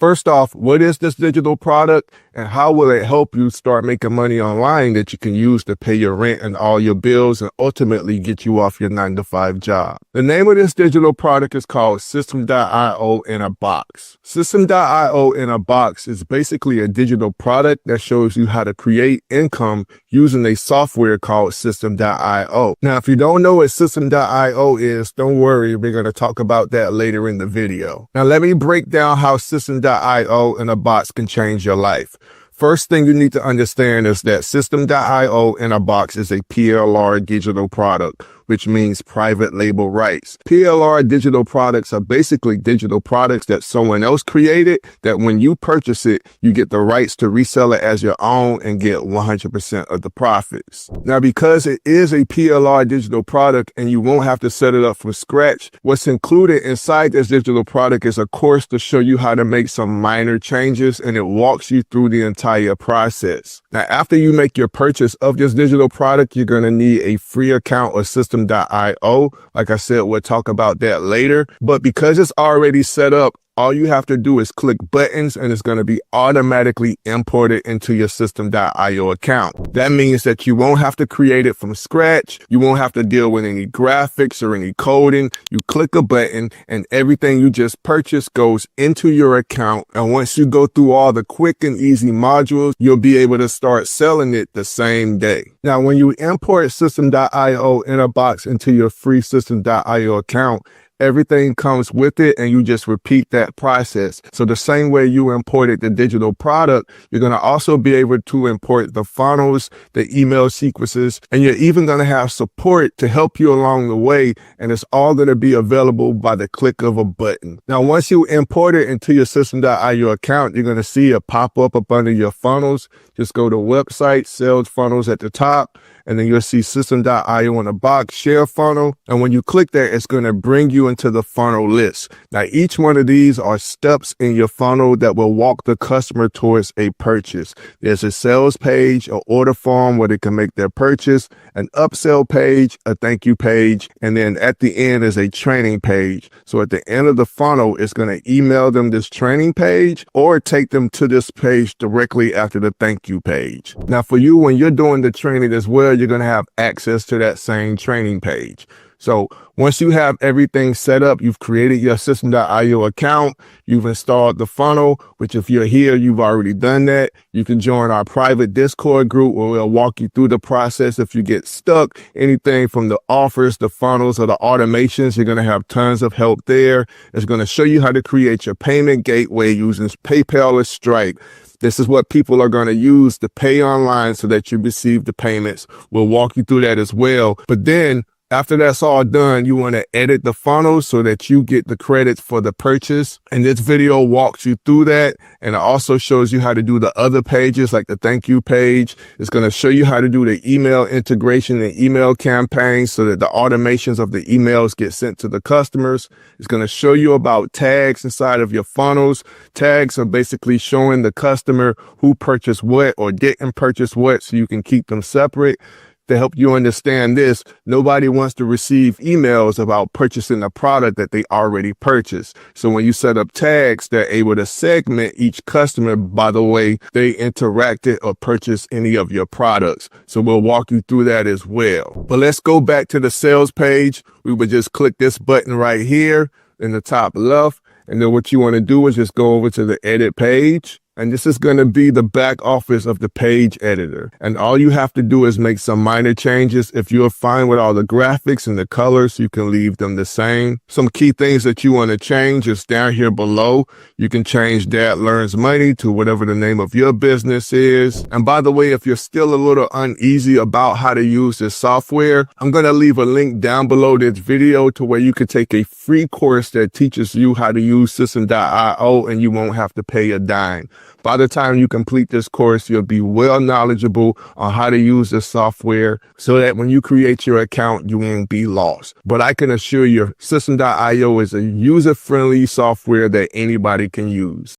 First off, what is this digital product and how will it help you start making money online that you can use to pay your rent and all your bills and ultimately get you off your 9-to-5 job? The name of this digital product is called System.io in a box. System.io in a box is basically a digital product that shows you how to create income using a software called System.io. Now, if you don't know what System.io is, don't worry, we're going to talk about that later in the video. Now, let me break down how System.io in a box can change your life. First thing you need to understand is that System.io in a box is a PLR digital product, which means private label rights. PLR digital products are basically digital products that someone else created that when you purchase it, you get the rights to resell it as your own and get 100% of the profits. Now, because it is a PLR digital product and you won't have to set it up from scratch, what's included inside this digital product is a course to show you how to make some minor changes, and it walks you through the entire process. Now, after you make your purchase of this digital product, you're going to need a free account of System.io. Like I said, we'll talk about that later. But because it's already set up, all you have to do is click buttons and it's going to be automatically imported into your System.io account. That means that you won't have to create it from scratch. You won't have to deal with any graphics or any coding. You click a button and everything you just purchased goes into your account. And once you go through all the quick and easy modules, you'll be able to start selling it the same day. Now, when you import System.io in a box into your free System.io account, everything comes with it and you just repeat that process. So the same way you imported the digital product, you're going to also be able to import the funnels, the email sequences, and you're even going to have support to help you along the way. And it's all going to be available by the click of a button. Now, once you import it into your System.io account, you're going to see a pop-up up under your funnels. Just go to website, sales funnels at the top, and then you'll see System.io in a box, share funnel. And when you click that, it's going to bring you into the funnel list. Now, each one of these are steps in your funnel that will walk the customer towards a purchase. There's a sales page, an order form where they can make their purchase, an upsell page, a thank you page, and then at the end is a training page. So at the end of the funnel, it's going to email them this training page or take them to this page directly after the thank you page. Now, for you, when you're doing the training as well, you're going to have access to that same training page. So once you have everything set up, you've created your System.io account, you've installed the funnel, which if you're here, you've already done that. You can join our private Discord group where we'll walk you through the process. If you get stuck, anything from the offers, the funnels, or the automations, you're going to have tons of help there. It's going to show you how to create your payment gateway using PayPal or Stripe. This is what people are going to use to pay online so that you receive the payments. We'll walk you through that as well. But then after that's all done, you want to edit the funnel so that you get the credits for the purchase. And this video walks you through that. And it also shows you how to do the other pages like the thank you page. It's going to show you how to do the email integration and email campaigns so that the automations of the emails get sent to the customers. It's going to show you about tags inside of your funnels. Tags are basically showing the customer who purchased what or didn't purchase what so you can keep them separate. To help you understand this, nobody wants to receive emails about purchasing a product that they already purchased. So when you set up tags, they're able to segment each customer by the way they interacted or purchased any of your products. So we'll walk you through that as well. But let's go back to the sales page. We would just click this button right here in the top left. And then what you want to do is just go over to the edit page. And this is going to be the back office of the page editor. And all you have to do is make some minor changes. If you're fine with all the graphics and the colors, you can leave them the same. Some key things that you want to change is down here below. You can change Dad Learns Money to whatever the name of your business is. And by the way, if you're still a little uneasy about how to use this software, I'm going to leave a link down below this video to where you can take a free course that teaches you how to use System.io and you won't have to pay a dime. By the time you complete this course, you'll be well knowledgeable on how to use this software so that when you create your account, you won't be lost. But I can assure you, System.io is a user-friendly software that anybody can use.